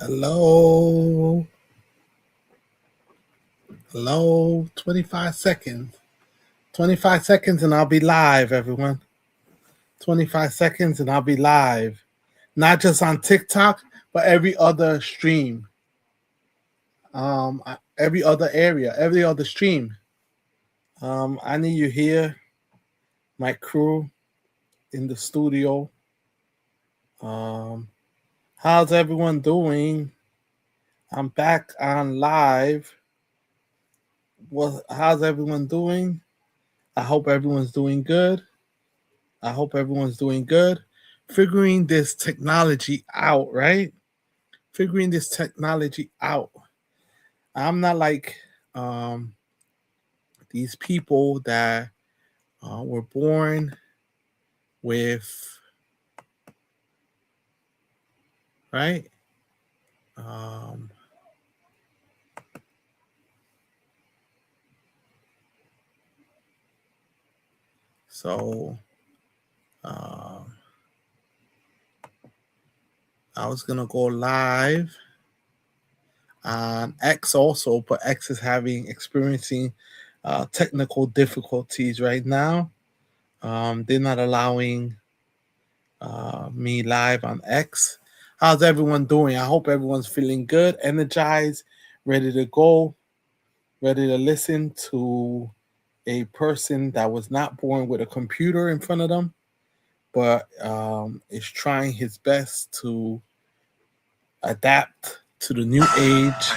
Hello. Hello. 25 seconds. 25 seconds and I'll be live, everyone. 25 seconds and I'll be live. Not just on TikTok, but every other stream. Every other area, every other stream. I need you here, my crew in the studio. How's everyone doing? I'm back on live. How's everyone doing? I hope everyone's doing good. Figuring this technology out, right? Figuring this technology out. I'm not like these people that were born with, right? Um, so I was gonna go live on X also, but X is experiencing technical difficulties right now. They're not allowing me live on X. How's everyone doing? I hope everyone's feeling good, energized, ready to go, ready to listen to a person that was not born with a computer in front of them, but is trying his best to adapt to the new age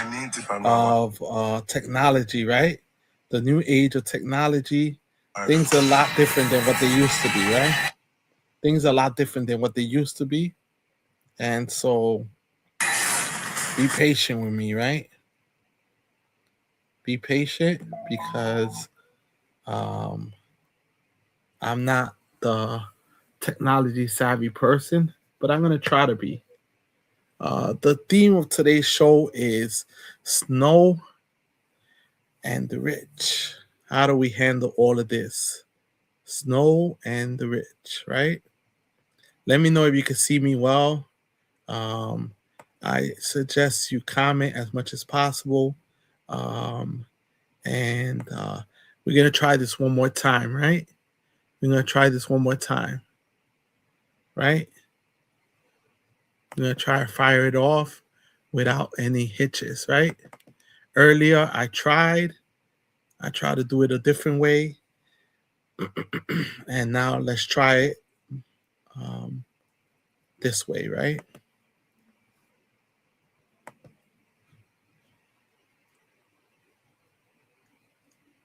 of technology, right? The new age of technology. Things are a lot different than what they used to be, right? Things are a lot different than what they used to be. And so be patient with me, right? Be patient because um, I'm not the technology savvy person, but I'm going to try to be. The theme of today's show is snow and the rich. How do we handle all of this? Snow and the rich, right? Let me know if you can see me well. Um, I suggest you comment as much as possible. Um, and we're going to try this one more time, right? We're going to try this one more time, right? We're going to try to fire it off without any hitches, right? Earlier, I tried to do it a different way. And now let's try it this way, right?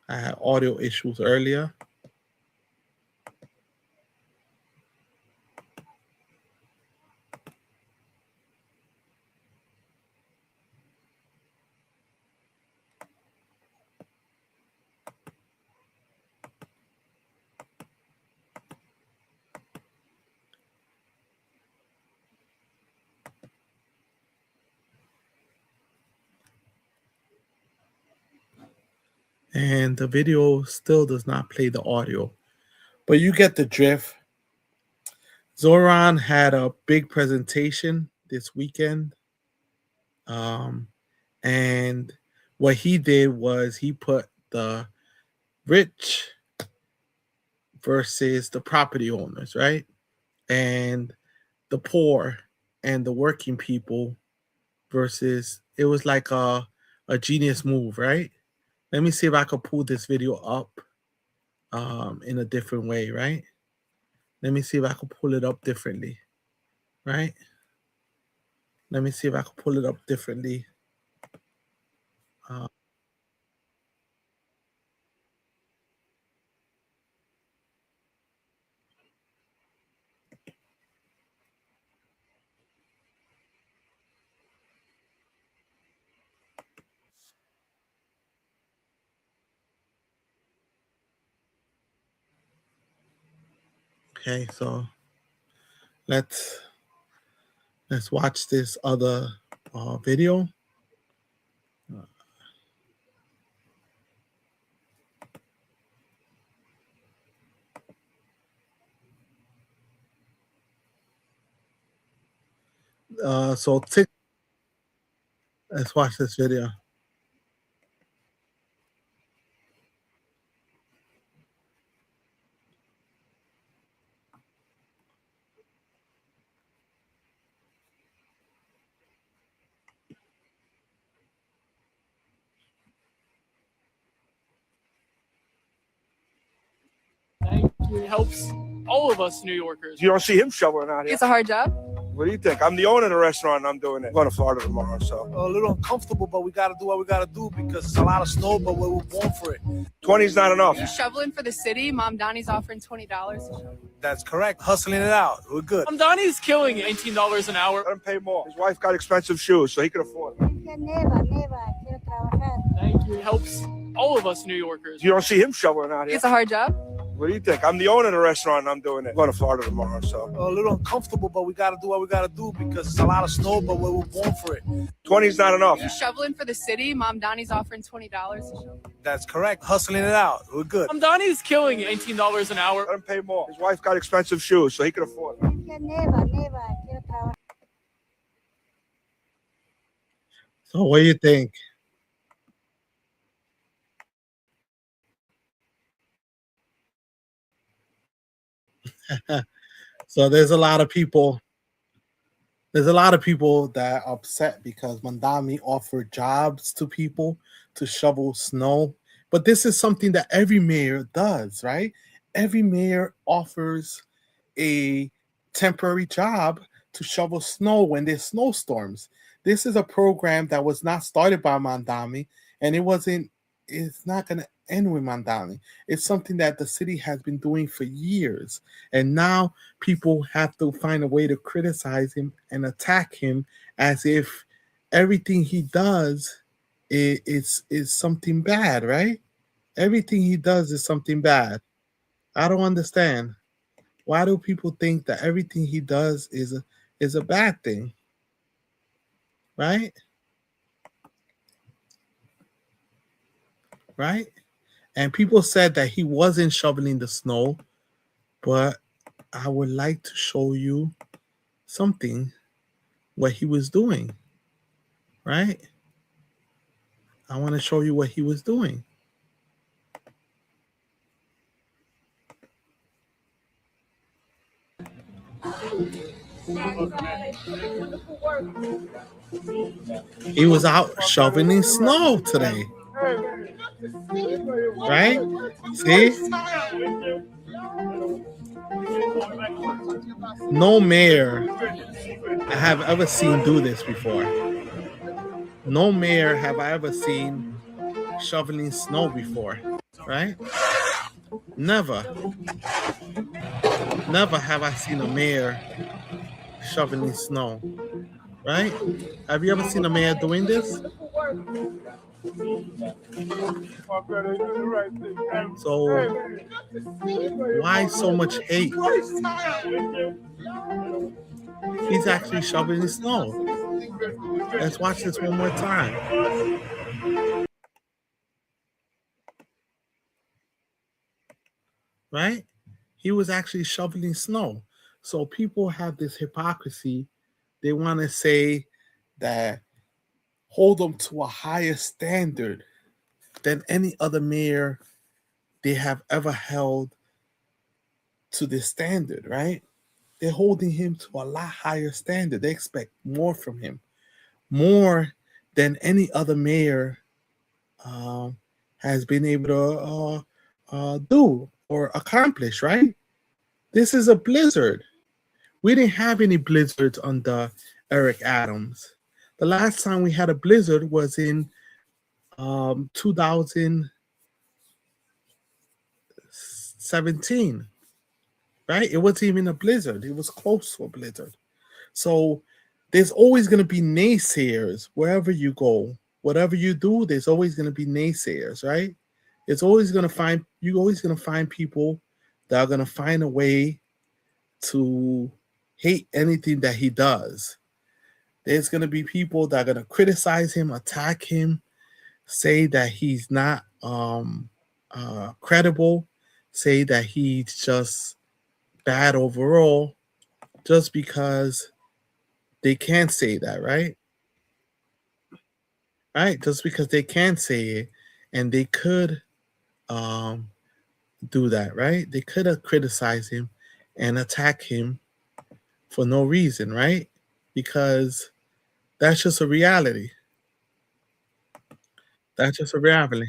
I had audio issues earlier. And the video still does not play the audio, but you get the drift. Zoran had a big presentation this weekend. And what he did was he put the rich versus the property owners, right? And the poor and the working people versus it was like a genius move, right? Let me see if I could pull this video up in a different way, right? Let me see if I could pull it up differently, right? Let me see if I could pull it up differently. Uh, okay, so let's watch this other video. So Let's watch this video. Thank you. It helps all of us New Yorkers. You don't see him shoveling out here. It's a hard job. What do you think? I'm the owner of the restaurant and I'm doing it. I'm going to Florida tomorrow, so. A little uncomfortable, but we got to do what we got to do because it's a lot of snow, but we were born for it. 20 is not enough. You're shoveling for the city. Mom Donnie's offering $20 to shovel. That's correct. Hustling it out. We're good. Donnie's killing $18 an hour. Let him pay more. His wife got expensive shoes, so he could afford them. Never, quiero trabajar. Thank you. It helps all of us New Yorkers. You don't see him shoveling out here. It's a hard job. What do you think? I'm the owner of the restaurant and I'm doing it. I'm going to Florida tomorrow, so. A little uncomfortable, but we got to do what we got to do because it's a lot of snow, but we were born for it. 20 is not enough. You're shoveling for the city. Mom Donnie's offering $20 to shovel. That's correct. Hustling it out. We're good. Donnie's killing $18 an hour. Let him pay more. His wife got expensive shoes, so he could afford them. Never, quiero trabajar. So what do you think? So there's a lot of people that are upset because Mandami offered jobs to people to shovel snow. But this is something that every mayor does, right? Every mayor offers a temporary job to shovel snow when there's snowstorms. This is a program that was not started by Mandami, and it's not going to end with Mandami. It's something that the city has been doing for years. And now people have to find a way to criticize him and attack him as if everything he does is something bad, right? Everything he does is something bad. I don't understand. Why do people think that everything he does is a bad thing? Right? Right? And people said that he wasn't shoveling the snow, but I would like to show you something what he was doing. Right? I want to show you what he was doing. He was out shoveling snow today. Right? See? No mayor I have ever seen do this before. No mayor have I ever seen shoveling snow before. Right? Never. Never have I seen a mayor shoveling snow. Right? Have you ever seen a mayor doing this? So why so much hate? He's actually shoveling snow. Let's watch this one more time. Right? He was actually shoveling snow. So people have this hypocrisy. They want to say that hold them to a higher standard than any other mayor they have ever held to this standard, right? They're holding him to a lot higher standard. They expect more from him, more than any other mayor has been able to do or accomplish, right? This is a blizzard. We didn't have any blizzards under Eric Adams. The last time we had a blizzard was in 2017, right? It wasn't even a blizzard. It was close to a blizzard. So there's always going to be naysayers wherever you go. Whatever you do, there's always going to be naysayers, right? You're always going to find people that are going to find a way to hate anything that he does. There's going to be people that are going to criticize him, attack him, say that he's not credible, say that he's just bad overall, just because they can't say that, right? right? Just because they can say it, and they could do that, right? They could have criticized him and attack him for no reason, right? Because that's just a reality. That's just a reality,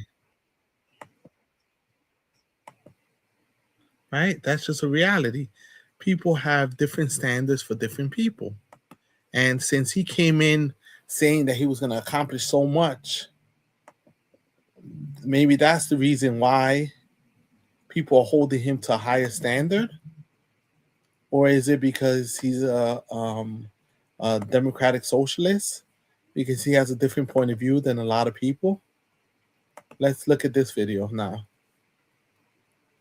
right? That's just a reality. People have different standards for different people. And since he came in saying that he was going to accomplish so much, maybe that's the reason why people are holding him to a higher standard. Or is it because he's a democratic socialist? Because he has a different point of view than a lot of people? Let's look at this video now.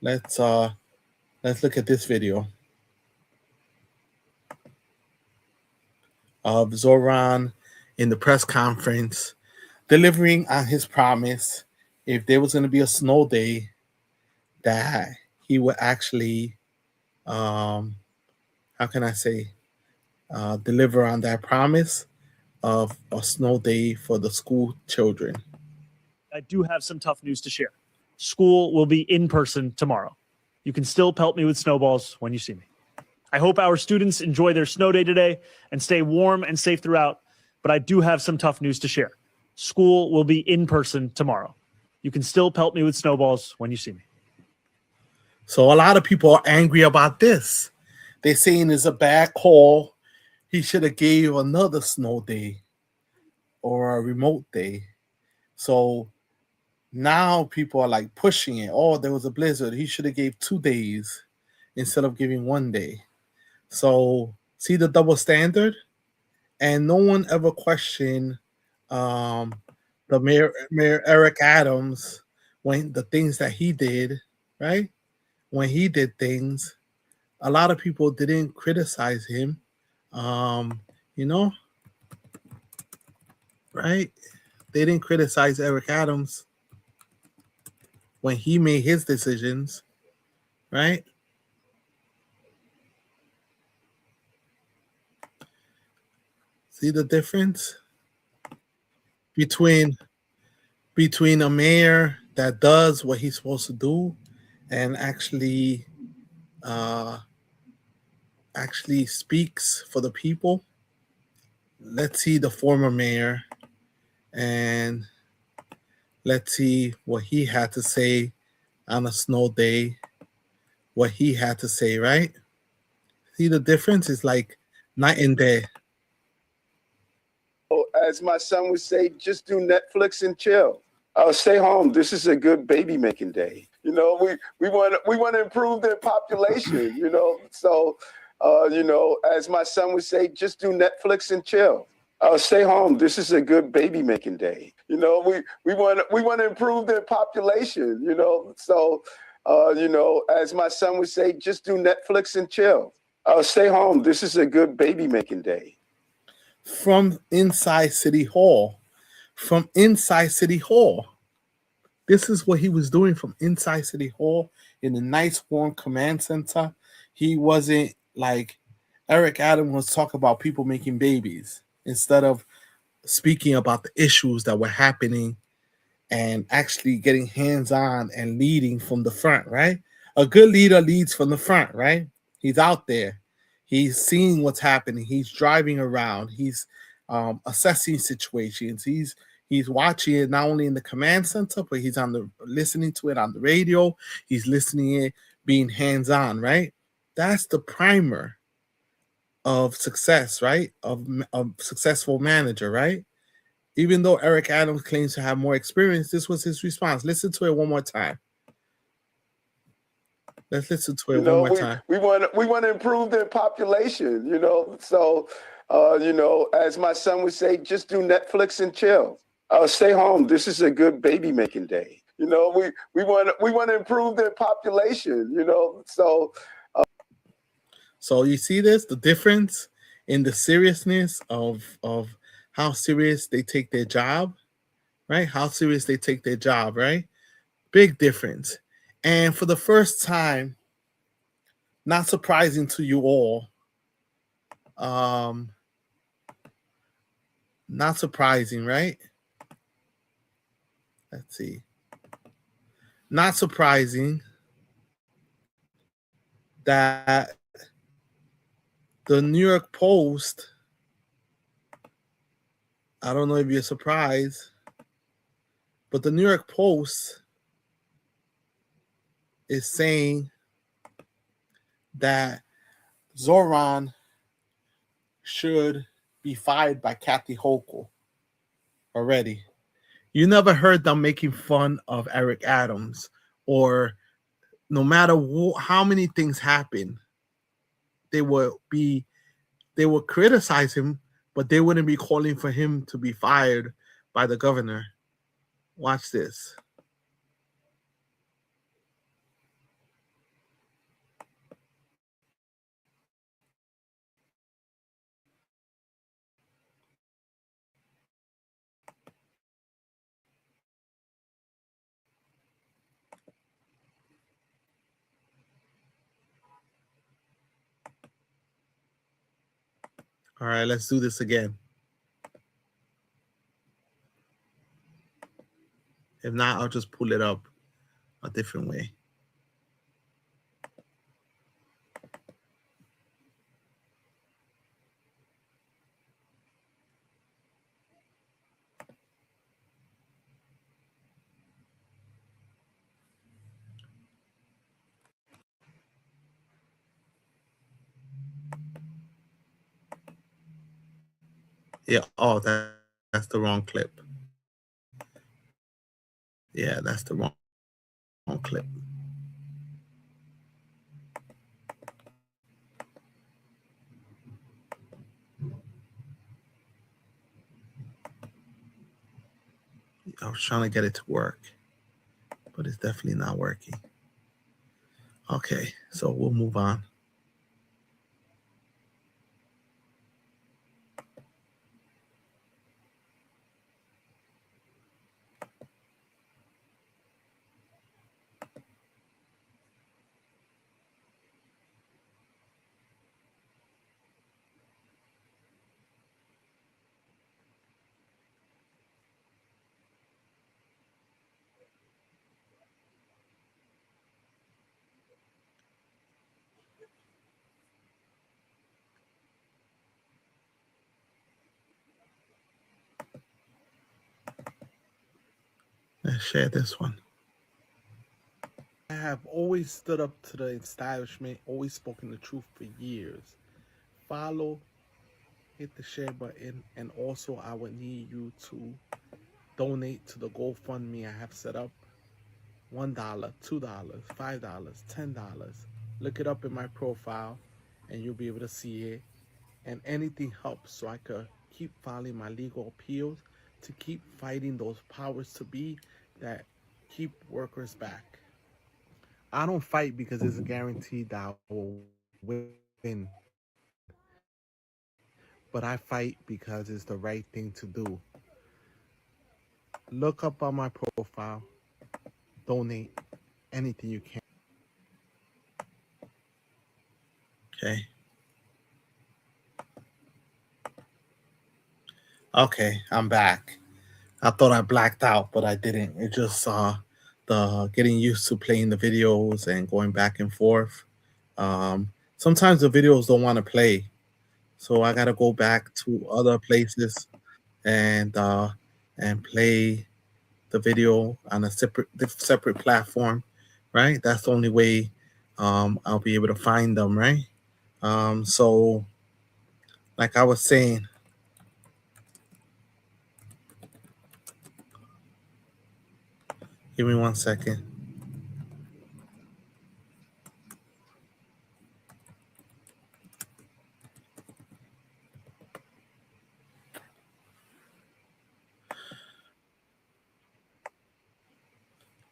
Let's look at this video of Zoran in the press conference delivering on his promise if there was going to be a snow day that he would actually how can I say deliver on that promise of a snow day for the school children. I do have some tough news to share. School will be in person tomorrow. You can still pelt me with snowballs when you see me. I hope our students enjoy their snow day today and stay warm and safe throughout, but I do have some tough news to share. School will be in person tomorrow. You can still pelt me with snowballs when you see me. So a lot of people are angry about this. They're saying it's a bad call. He should have gave another snow day or a remote day. So now people are like pushing it. Oh, there was a blizzard. He should have gave 2 days instead of giving 1 day. So see the double standard? And no one ever questioned the Mayor Eric Adams when the things that he did, right? When he did things, a lot of people didn't criticize him, you know, right? They didn't criticize Eric Adams when he made his decisions, right? See the difference between a mayor that does what he's supposed to do and actually speaks for the people. Let's see the former mayor and let's see what he had to say on a snow day. What he had to say, right? See the difference is like night and day. As my son would say, just do Netflix and chill. Stay home. This is a good baby making day. You know, we want to improve their population. You know, so you know, as my son would say, just do Netflix and chill. Stay home. This is a good baby making day. You know, we want to improve their population. You know, so you know, as my son would say, just do Netflix and chill. Stay home. This is a good baby making day. From inside City Hall. This is what he was doing from inside City Hall in the nice warm command center. He wasn't like Eric Adams was talking about people making babies instead of speaking about the issues that were happening and actually getting hands-on and leading from the front, right? A good leader leads from the front, right? He's out there. He's seeing what's happening. He's driving around. He's assessing situations. He's watching it not only in the command center, but he's listening to it on the radio. He's listening it, being hands-on, right? That's the primer of success, right? Of a successful manager, right? Even though Eric Adams claims to have more experience, this was his response. Listen to it one more time. Let's listen to it one more time. We want to improve their population, you know. So, you know, as my son would say, just do Netflix and chill. Stay home. This is a good baby making day. You know, we want to improve their population, you know. So, so you see the difference in the seriousness of how serious they take their job, right? How serious they take their job, right? Big difference. And for the first time, not surprising to you all, not surprising, right? Let's see. Not surprising that the New York Post, I don't know if you're surprised, but the New York Post is saying that Zoran should be fired by Kathy Hochul already. You never heard them making fun of Eric Adams, or no matter how many things happen, they would criticize him, but they wouldn't be calling for him to be fired by the governor. Watch this. All right, let's do this again. If not, I'll just pull it up a different way. Yeah, oh, that's the wrong clip. Yeah, that's the wrong clip. I was trying to get it to work, but it's definitely not working. Okay, so we'll move on. Let's share this one. I have always stood up to the establishment, always spoken the truth for years. Follow, hit the share button, and also I would need you to donate to the GoFundMe I have set up. $1, $2, $5, $10. Look it up in my profile and you'll be able to see it. And anything helps so I could keep filing my legal appeals to keep fighting those powers to be that keep workers back. I don't fight because it's a guarantee that I will win, but I fight because it's the right thing to do. Look up on my profile, donate anything you can. Okay. Okay, I'm back. I thought I blacked out, but I didn't. It just the getting used to playing the videos and going back and forth. Sometimes the videos don't want to play, so I gotta go back to other places and play the video on a separate platform, right? That's the only way I'll be able to find them, right? So like I was saying, give me 1 second.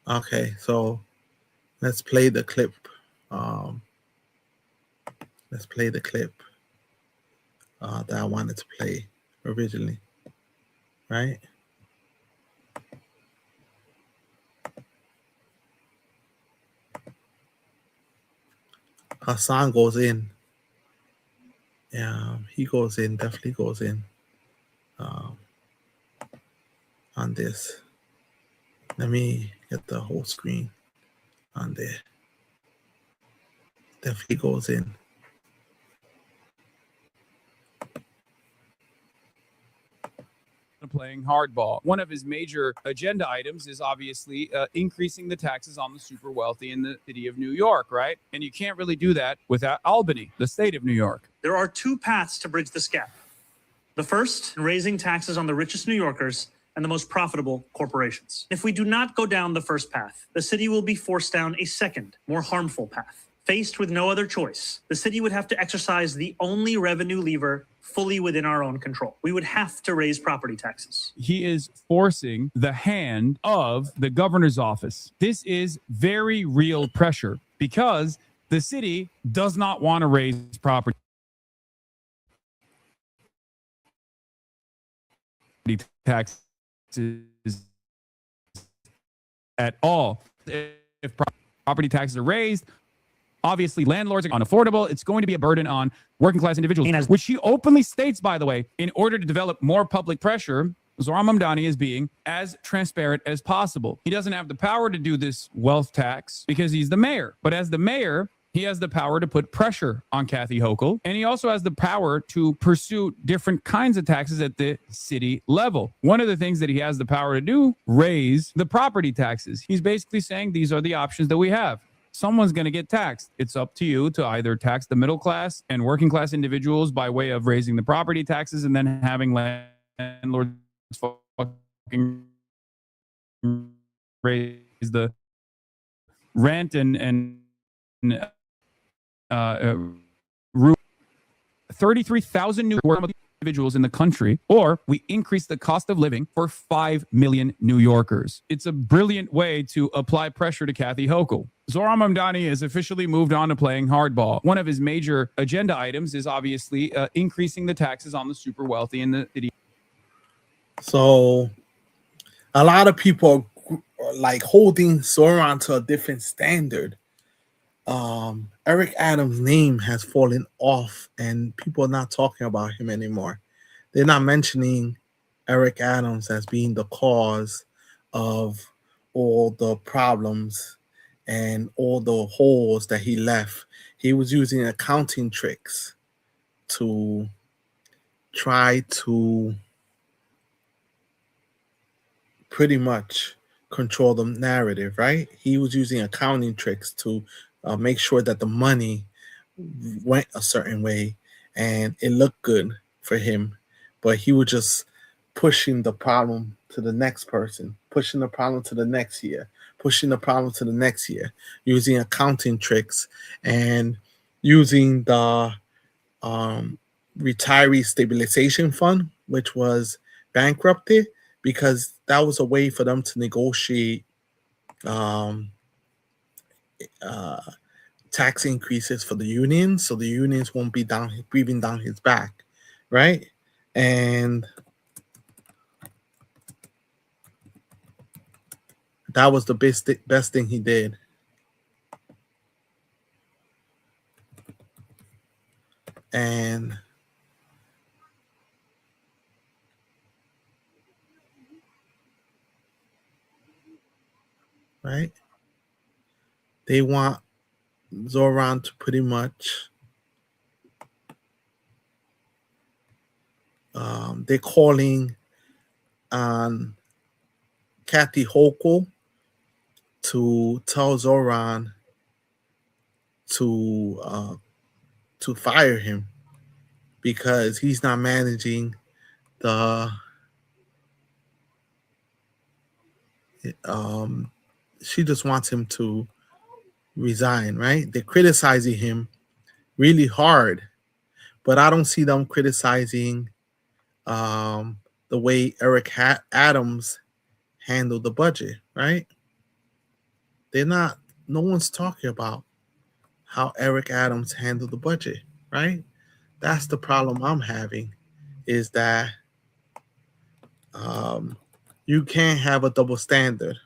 Okay, so let's play the clip. Let's play the clip that I wanted to play originally, right? Hassan goes in. Yeah, he goes in, definitely goes in on this. Let me get the whole screen on there. Then he goes in. Playing hardball. One of his major agenda items is obviously increasing the taxes on the super wealthy in the city of New York, right? And you can't really do that without Albany, the state of New York. There are two paths to bridge this gap. The first, raising taxes on the richest New Yorkers and the most profitable corporations. If we do not go down the first path, the city will be forced down a second, more harmful path. Faced with no other choice, the city would have to exercise the only revenue lever fully within our own control. We would have to raise property taxes. He is forcing the hand of the governor's office. This is very real pressure because the city does not want to raise property taxes at all. If property taxes are raised, obviously, landlords are unaffordable. It's going to be a burden on working class individuals, which he openly states, by the way, in order to develop more public pressure. Zohran Mamdani is being as transparent as possible. He doesn't have the power to do this wealth tax because he's the mayor. But as the mayor, he has the power to put pressure on Kathy Hochul. And he also has the power to pursue different kinds of taxes at the city level. One of the things that he has the power to do, raise the property taxes. He's basically saying these are the options that we have. Someone's going to get taxed. It's up to you to either tax the middle class and working class individuals by way of raising the property taxes and then having landlords fucking raise the rent and 33,000 new individuals in the country, or we increase the cost of living for 5 million New Yorkers. It's a brilliant way to apply pressure to Kathy Hochul. Zohran Mamdani has officially moved on to playing hardball. One of his major agenda items is obviously increasing the taxes on the super wealthy in the city. So a lot of people are like holding Zohran to a different standard. Eric Adams' name has fallen off and people are not talking about him anymore. They're not mentioning Eric Adams as being the cause of all the problems and all the holes that he left. He was using accounting tricks to try to pretty much control the narrative, right? He was using accounting tricks to make sure that the money went a certain way and it looked good for him, but he was just pushing the problem to the next person, pushing the problem to the next year, pushing the problem to the next year, using accounting tricks and using the retiree stabilization fund, which was bankrupted, because that was a way for them to negotiate tax increases for the unions, so the unions won't be breathing down his back, right? And that was the best thing he did. And right, they want Zohran to pretty much they're calling on Kathy Hochul to tell Zohran to fire him because he's not managing the she just wants him to resign, right? They're criticizing him really hard, but I don't see them criticizing the way Eric Adams handled the budget, right? They're not, no one's talking about how Eric Adams handled the budget, right? That's the problem I'm having, is that you can't have a double standard,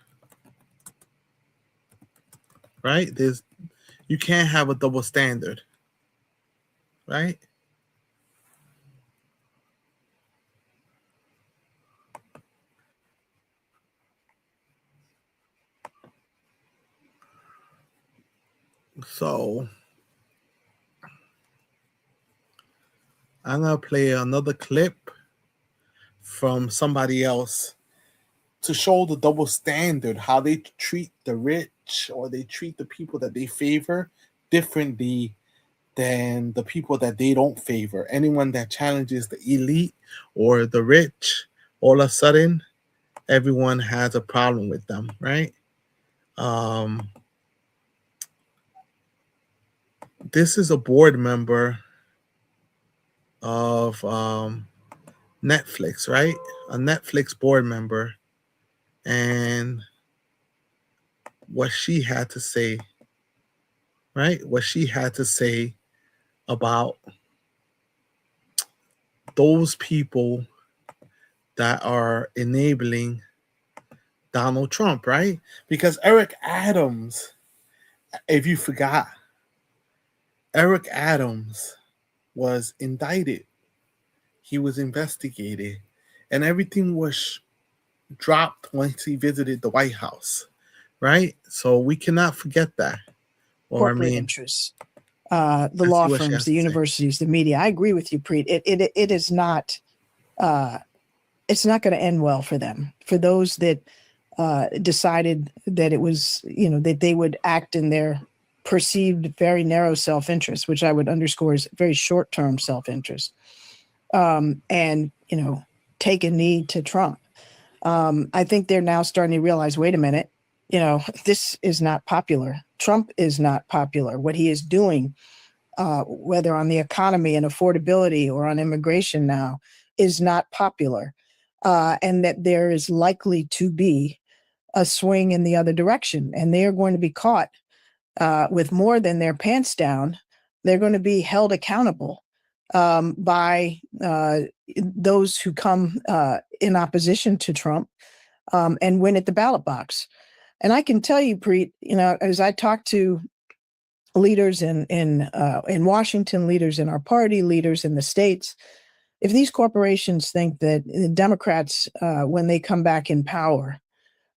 right? You can't have a double standard, right? So I'm gonna play another clip from somebody else to show the double standard, how they treat the rich or they treat the people that they favor differently than the people that they don't favor. Anyone that challenges the elite or the rich, all of a sudden, everyone has a problem with them, right? This is a board member of Netflix, right? A Netflix board member, and what she had to say, right? What she had to say about those people that are enabling Donald Trump, right? Because Eric Adams, if you forgot, Eric Adams was indicted. He was investigated, and everything was dropped once he visited the White House, right? So we cannot forget that. Or Corporate interests, the law firms, the universities, the media. I agree with you, Preet. It is not. It's not going to end well for them. For those that decided that it was, that they would act in their perceived very narrow self-interest, which I would underscore is very short-term self-interest, and take a knee to Trump. I think they're now starting to realize, wait a minute, this is not popular. Trump is not popular. What he is doing, whether on the economy and affordability or on immigration now, is not popular. And that there is likely to be a swing in the other direction. And they are going to be caught with more than their pants down. They're going to be held accountable by those who come in opposition to Trump and win at the ballot box. And I can tell you, Preet, as I talk to leaders in Washington, leaders in our party, leaders in the states, if these corporations think that the Democrats, when they come back in power,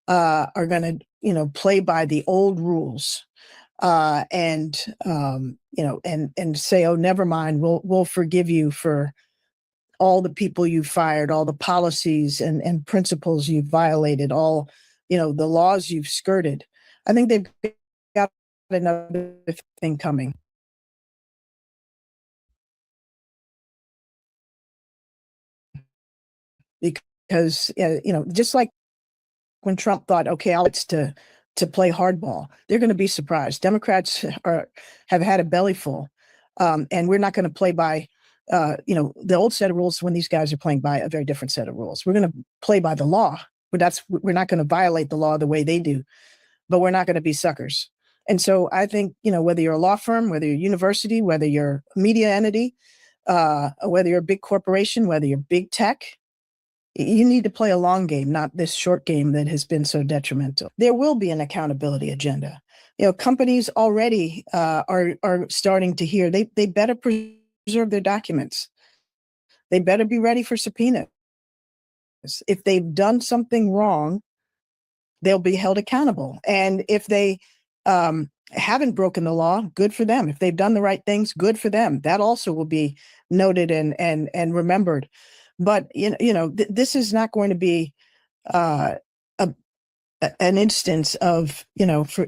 are going to, play by the old rules and say, oh, never mind, we'll forgive you for all the people you fired, all the policies and principles you've violated, all, the laws you've skirted. I think they've got another thing coming. Because, just like when Trump thought, okay, it's to play hardball, they're going to be surprised. Democrats have had a belly full, and we're not going to play by, the old set of rules when these guys are playing by a very different set of rules. We're going to play by the law, but we're not going to violate the law the way they do, but we're not going to be suckers. And so I think, whether you're a law firm, whether you're a university, whether you're a media entity, whether you're a big corporation, whether you're big tech, you need to play a long game, not this short game that has been so detrimental. There will be an accountability agenda. Companies already are starting to hear they better preserve their documents. They better be ready for subpoenas. If they've done something wrong, they'll be held accountable. And if they haven't broken the law, good for them. If they've done the right things, good for them. That also will be noted and remembered. But this is not going to be an instance of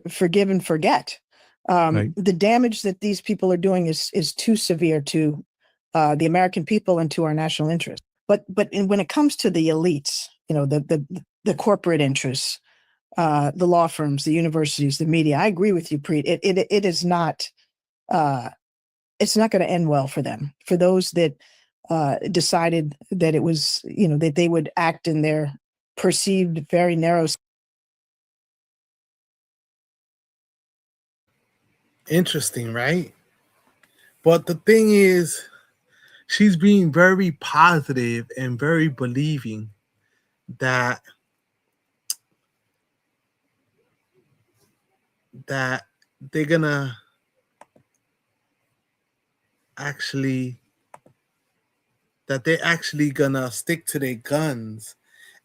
forgive and forget. Right. The damage that these people are doing is too severe to the American people and to our national interest. But when it comes to the elites, the corporate interests, the law firms, the universities, the media, I agree with you, Preet. It is not. It's not going to end well for them. For those that decided that it was, that they would act in their perceived very narrow. Interesting, right? But the thing is, she's being very positive and very believing that they're gonna actually gonna stick to their guns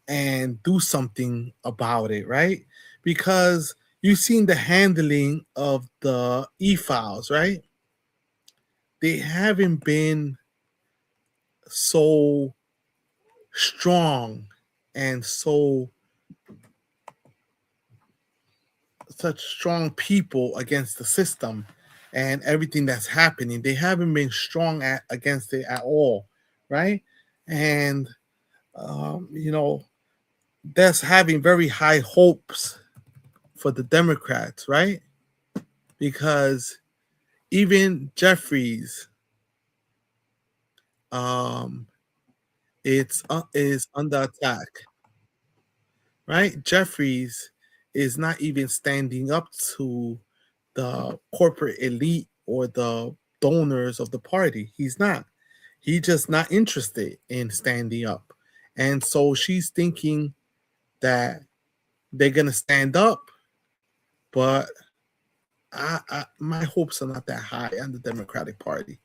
and do something about it, right? Because you've seen the handling of the e-files, right? They haven't been so strong and such strong people against the system and everything that's happening. They haven't been strong against it at all, right? And that's having very high hopes for the Democrats, right? Because even Jeffries, is under attack, right? Jeffries is not even standing up to the corporate elite or the donors of the party. He's not. He's just not interested in standing up. And so she's thinking that they're going to stand up, but my hopes are not that high on the Democratic Party.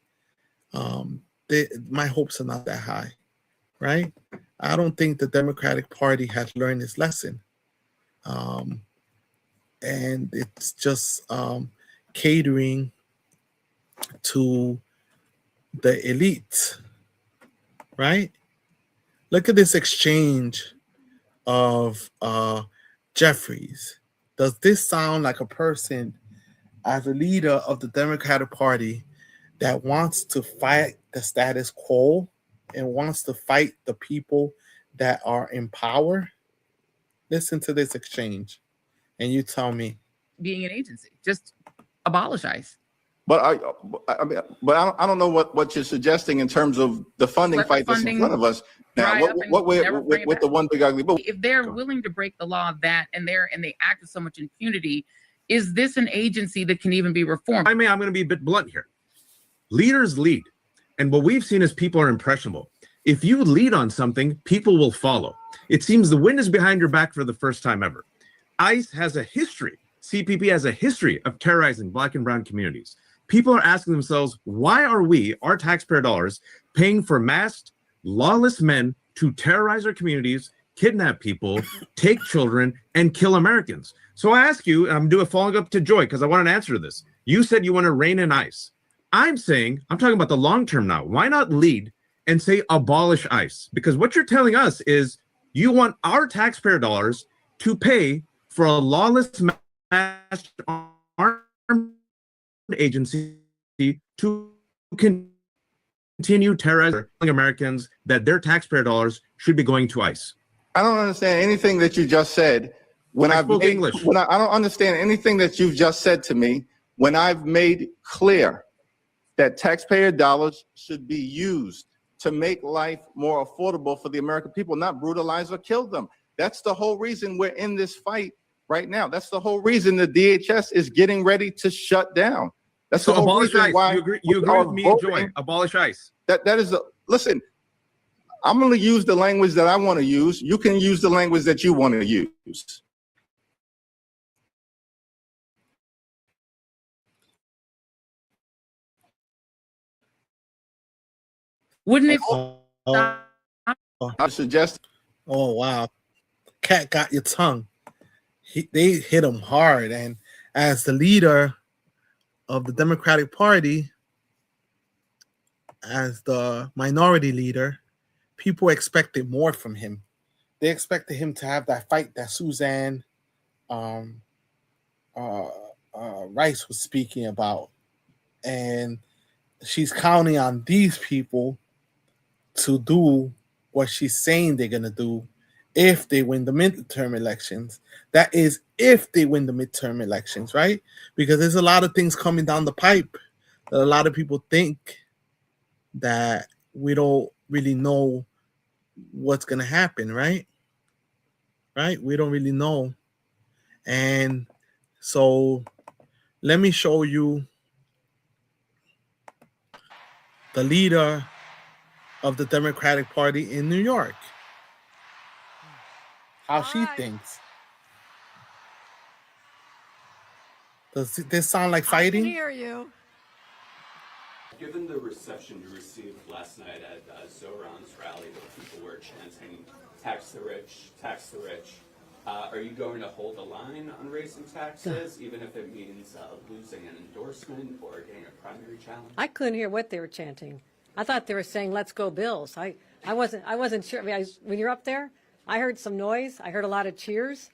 My hopes are not that high, right? I don't think the Democratic Party has learned its lesson. And it's just catering to the elite, right? Look at this exchange of Jeffries. Does this sound like a person as a leader of the Democratic Party that wants to fight the status quo and wants to fight the people that are in power? Listen to this exchange and you tell me. Being an agency, just abolish ICE. But I don't know what you're suggesting in terms of the funding fight that's in front of us now. What with the one big ugly bill? If they're willing to break the law of that and they act with so much impunity, is this an agency that can even be reformed? I'm going to be a bit blunt here. Leaders lead, and what we've seen is people are impressionable. If you lead on something, people will follow. It seems the wind is behind your back for the first time ever. ICE has a history. CPP has a history of terrorizing Black and brown communities. People are asking themselves, why are we, our taxpayer dollars, paying for masked, lawless men to terrorize our communities, kidnap people, take children, and kill Americans? So I ask you, and I'm doing following up to Joy, because I want an answer to this. You said you want to rein in ICE. I'm talking about the long term now. Why not lead and say abolish ICE? Because what you're telling us is you want our taxpayer dollars to pay for a lawless masked armed agency to continue terrorizing Americans, that their taxpayer dollars should be going to ICE. I don't understand anything that you just said. I don't understand anything that you've just said to me when I've made clear that taxpayer dollars should be used to make life more affordable for the American people, not brutalize or kill them. That's the whole reason we're in this fight right now. That's the whole reason the DHS is getting ready to shut down. That's so the whole abolish reason ICE. why You agree with me, Joy? Abolish ICE. Listen, I'm going to use the language that I want to use. You can use the language that you want to use. Wouldn't it? I suggest. Oh wow, cat got your tongue. They hit him hard, and as the leader of the Democratic Party, as the minority leader, people expected more from him. They expected him to have that fight that Suzanne Rice was speaking about, and she's counting on these people to do what she's saying they're gonna do if they win the midterm elections. That is, if they win the midterm elections, right? Because there's a lot of things coming down the pipe that a lot of people think that we don't really know what's gonna happen, right? Right? We don't really know. And so let me show you the leader of the Democratic Party in New York. How she thinks. Does this sound like fighting? I can hear you. Given the reception you received last night at Zoran's rally, where people were chanting, tax the rich, Are you going to hold the line on raising taxes, even if it means losing an endorsement or getting a primary challenge? I couldn't hear what they were chanting. I thought they were saying "Let's go Bills." I wasn't sure. I mean, when you're up there, I heard some noise. I heard a lot of cheers.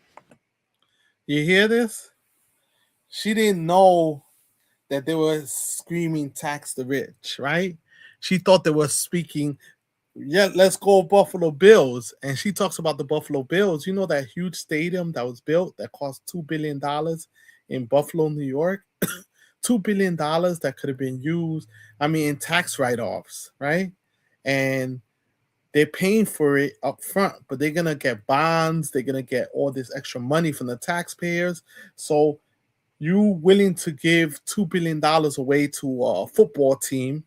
You hear this? She didn't know that they were screaming "tax the rich," right? She thought they were speaking, "Yeah, let's go Buffalo Bills." And she talks about the Buffalo Bills. You know that huge stadium that was built that cost $2 billion in Buffalo, New York? $2 billion that could have been used, in tax write-offs, right? And they're paying for it up front, but they're going to get bonds. They're going to get all this extra money from the taxpayers. So you willing to give $2 billion away to a football team,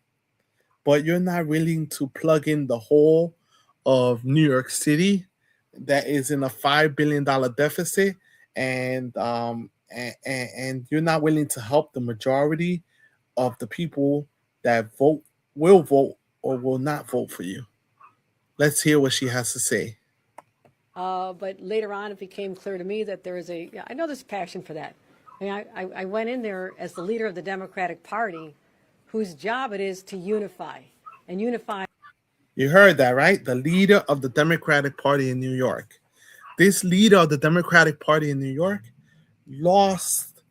but you're not willing to plug in the whole of New York City that is in a $5 billion deficit, and you're not willing to help the majority of the people that will vote or will not vote for you. Let's hear what she has to say. But later on, it became clear to me that I know there's passion for that. I mean, I went in there as the leader of the Democratic Party, whose job it is to unify and unify. You heard that, right? The leader of the Democratic Party in New York. This leader of the Democratic Party in New York lost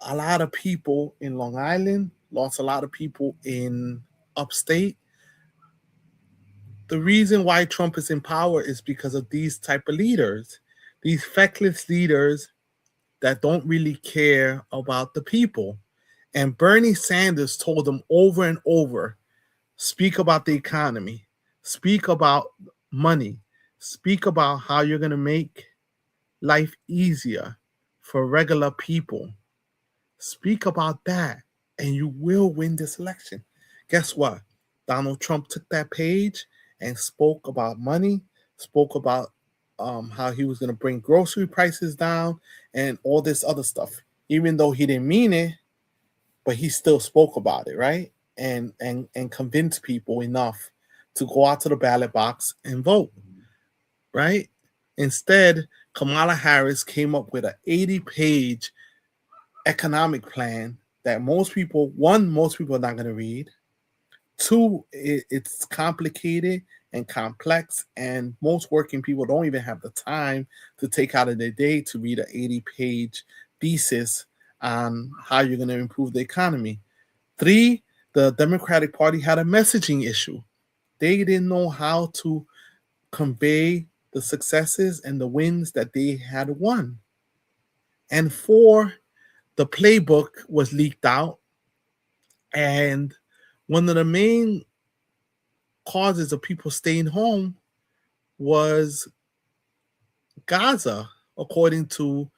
a lot of people in Long Island, lost a lot of people in upstate. The reason why Trump is in power is because of these type of leaders, these feckless leaders that don't really care about the people. And Bernie Sanders told them over and over, speak about the economy, speak about money, speak about how you're going to make life easier for regular people. Speak about that, and you will win this election. Guess what? Donald Trump took that page and spoke about money, spoke about how he was going to bring grocery prices down and all this other stuff. Even though he didn't mean it, but he still spoke about it, right? And convinced people enough to go out to the ballot box and vote, right? Instead, Kamala Harris came up with an 80-page economic plan that most people are not going to read. Two, it's complicated and complex, and most working people don't even have the time to take out of their day to read an 80-page thesis on how you're going to improve the economy. Three, the Democratic Party had a messaging issue. They didn't know how to convey the successes and the wins that they had won. And four, the playbook was leaked out, and one of the main causes of people staying home was Gaza, according to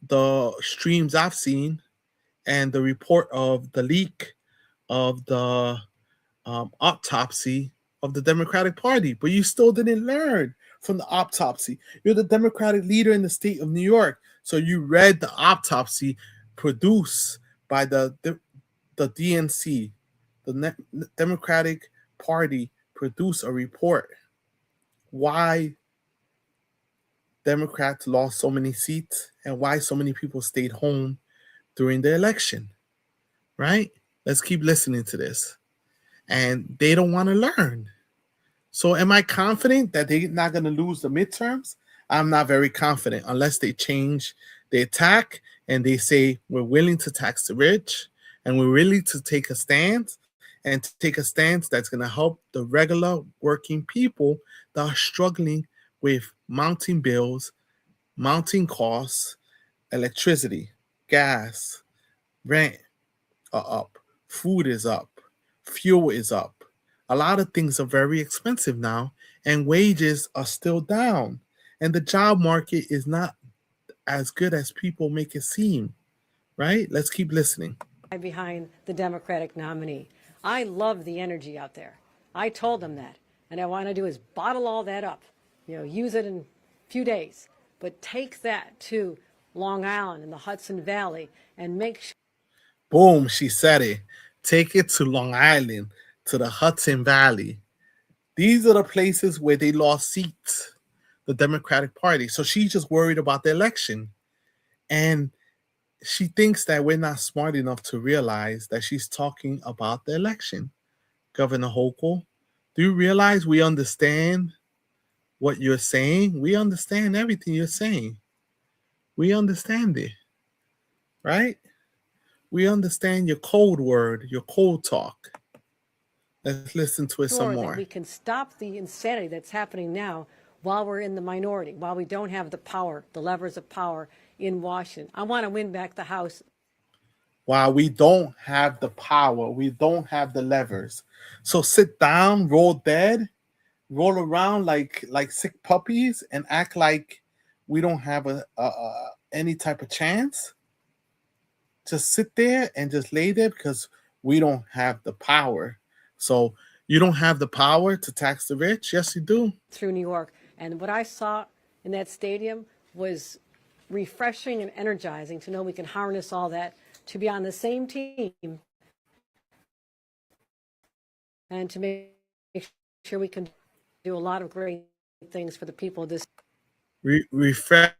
the streams I've seen and the report of the leak of the autopsy of the Democratic Party. But you still didn't learn from the autopsy. You're the Democratic leader in the state of New York, so you read the autopsy produced by the DNC. The Democratic Party produced a report why Democrats lost so many seats and why so many people stayed home during the election, right? Let's keep listening to this. And they don't want to learn. So am I confident that they're not going to lose the midterms? I'm not very confident unless they change their tack and they say we're willing to tax the rich and we're willing to take a stance and to take a stance that's going to help the regular working people that are struggling with mounting bills, mounting costs, electricity, gas, rent are up, food is up, fuel is up. A lot of things are very expensive now, and wages are still down. And the job market is not as good as people make it seem, right? Let's keep listening. Behind the Democratic nominee. I love the energy out there. I told them that. And I want to do is bottle all that up, use it in a few days, but take that to Long Island and the Hudson Valley and make sure. Boom, she said it. Take it to Long Island, to the Hudson Valley. These are the places where they lost seats the Democratic Party. So she's just worried about the election. And she thinks that we're not smart enough to realize that she's talking about the election. Governor Hochul, do you realize we understand what you're saying? We understand everything you're saying. We understand it, right? We understand your code word, your cold talk. Let's listen to it some Sure that more. we can stop the insanity that's happening now while we're in the minority, while we don't have the power, the levers of power in Washington. I want to win back the House. While we don't have the power, we don't have the levers. So sit down, roll dead, roll around like sick puppies, and act like we don't have any type of chance. Just sit there and just lay there because we don't have the power. So you don't have the power to tax the rich? Yes, you do. Through New York. And what I saw in that stadium was refreshing and energizing to know we can harness all that, to be on the same team, and to make sure we can do a lot of great things for the people of this. Refresh.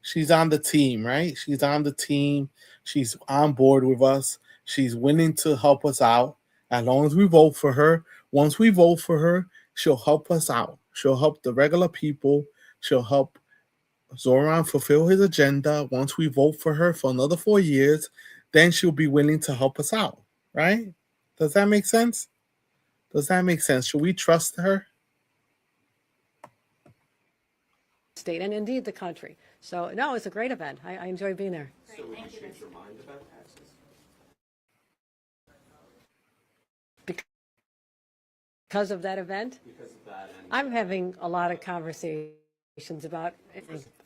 She's on the team, right? She's on the team. She's on board with us. She's willing to help us out. As long as we vote for her, once we vote for her, she'll help us out. She'll help the regular people. She'll help Zoran fulfill his agenda. Once we vote for her for another 4 years, then she'll be willing to help us out, right? Does that make sense? Does that make sense? Should we trust her? State and indeed the country. So no, it's a great event. I enjoy being there. So would you change your mind about taxes? Because of that event? Because of that, and I'm having a lot of conversations about,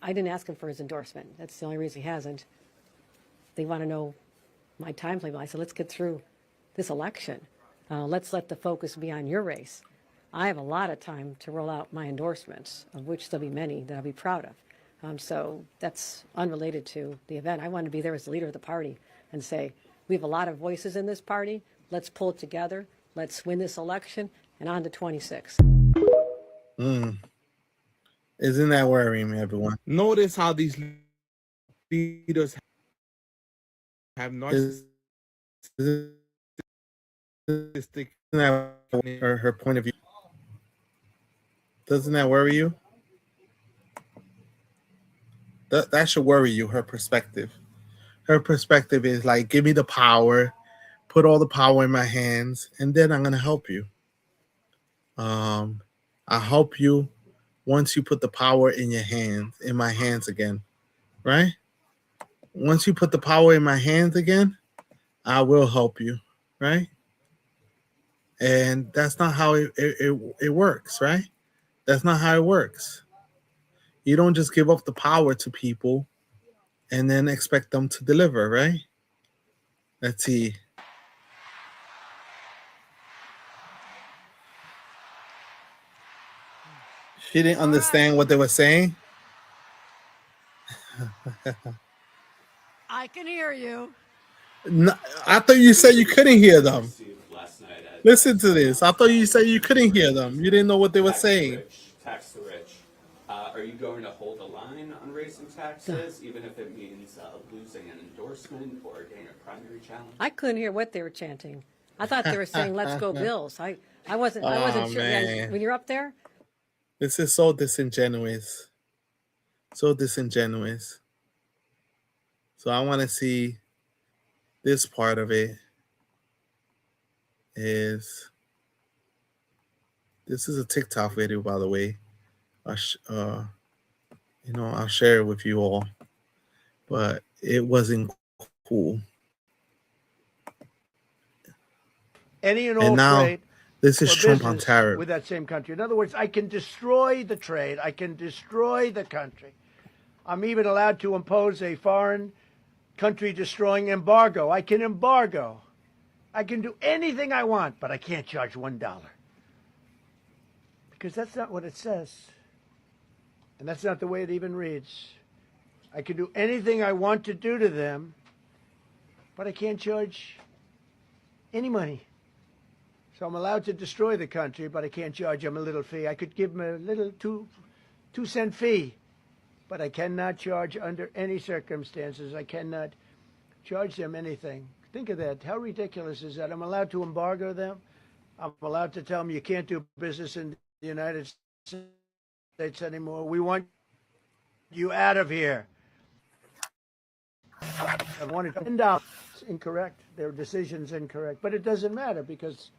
I didn't ask him for his endorsement. That's the only reason he hasn't. They want to know my time frame. I said, let's get through this election. Let's let the focus be on your race. I have a lot of time to roll out my endorsements, of which there'll be many that I'll be proud of. So that's unrelated to the event. I want to be there as the leader of the party and say, we have a lot of voices in this party. Let's pull it together. Let's win this election and on to 26. Isn't that worrying me, everyone? Notice how these leaders have narcissistic her point of view. Doesn't that worry you? That should worry you, her perspective. Her perspective is like, give me the power, put all the power in my hands, and then I'm going to help you. I'll help you once you put the power in your hands, in my hands again, right? Once you put the power in my hands again, I will help you, right? And that's not how it works, right? That's not how it works. You don't just give up the power to people and then expect them to deliver, right? Let's see. She didn't understand what they were saying. I can hear you. No, I thought you said you couldn't hear them. last night at Listen to this. I thought you said you couldn't hear them. You didn't know what they were saying. Tax the rich. Are you going to hold a line on raising taxes, even if it means losing an endorsement or getting a primary challenge? I couldn't hear what they were chanting. I thought they were saying, let's go Bills. I wasn't sure. Man. When you're up there, This is so disingenuous. So disingenuous. So I want to see this part of it. This is a TikTok video, by the way. I'll share it with you all, but it wasn't cool. Any and And all now trade this is or Trump on business tariff. with that same country. In other words, I can destroy the trade. I can destroy the country. I'm even allowed to impose a foreign country destroying embargo. I can embargo. I can do anything I want, but I can't charge $1. Because that's not what it says. And that's not the way it even reads. I can do anything I want to do to them, but I can't charge any money. So I'm allowed to destroy the country, but I can't charge them a little fee. I could give them a little 2-cent fee, but I cannot charge under any circumstances. I cannot charge them anything. Think of that. How ridiculous is that? I'm allowed to embargo them. I'm allowed to tell them you can't do business in the United States anymore. We want you out of here. I wanted $10. It's incorrect. Their decision's incorrect. But it doesn't matter because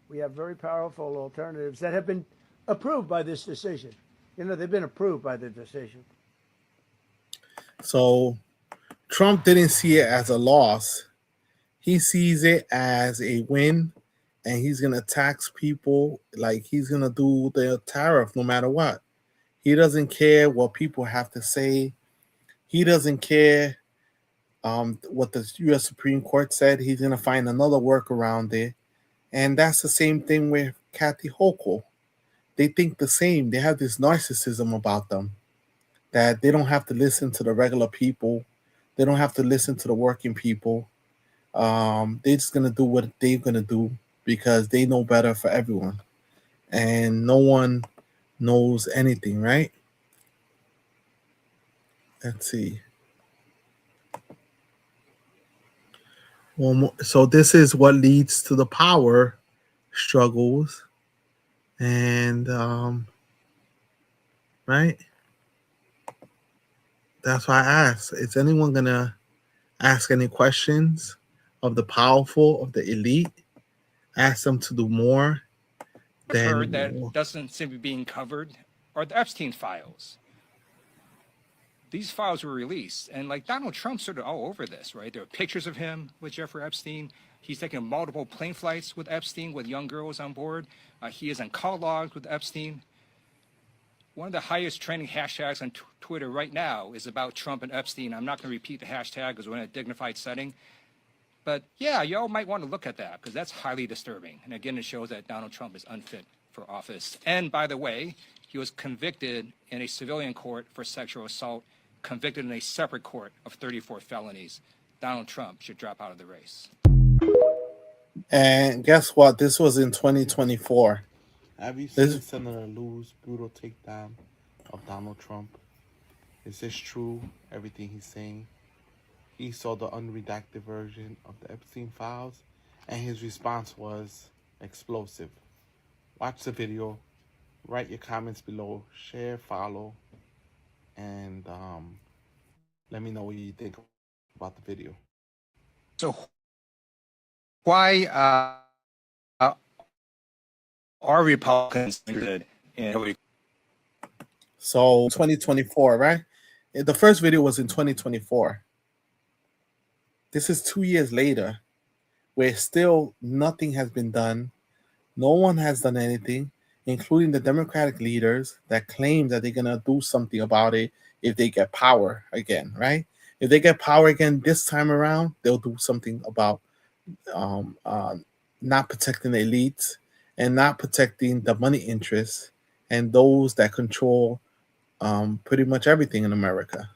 we have very powerful alternatives that have been approved by this decision. You know, they've been approved by the decision. So Trump didn't see it as a loss. He sees it as a win, and he's going to tax people like he's going to do the tariff no matter what. He doesn't care what people have to say. He doesn't care what the U.S. Supreme Court said. He's going to find another workaround there. And that's the same thing with Kathy Hochul. They think the same. They have this narcissism about them that they don't have to listen to the regular people. They don't have to listen to the working people. They're just going to do what they're going to do because they know better for everyone. And no one knows anything, right? Let's see. Well, so this is what leads to the power struggles. And, right? That's why I asked, is anyone going to ask any questions of the powerful, of the elite? Ask them to do more. Heard that doesn't seem to be being covered are the Epstein files. These files were released, and like Donald Trump sort of all over this, right? There are pictures of him with Jeffrey Epstein. He's taken multiple plane flights with Epstein with young girls on board. He is on call logs with Epstein. One of the highest trending hashtags on Twitter right now is about Trump and Epstein. I'm not going to repeat the hashtag because we're in a dignified setting. But yeah, y'all might want to look at that because that's highly disturbing. And again, it shows that Donald Trump is unfit for office. And by the way, he was convicted in a civilian court for sexual assault, convicted in a separate court of 34 felonies. Donald Trump should drop out of the race. And guess what? This was in 2024. Have you seen Senator Lou's brutal takedown of Donald Trump? Is this true, everything he's saying? He saw the unredacted version of the Epstein files, and his response was explosive. Watch the video, write your comments below, share, follow, and let me know what you think about the video. So why are Republicans interested in Hillary? So 2024, right? The first video was in 2024. This is 2 years later, where still nothing has been done. No one has done anything, including the Democratic leaders that claim that they're going to do something about it if they get power again, right? If they get power again this time around, they'll do something about not protecting the elites and not protecting the money interests and those that control pretty much everything in America.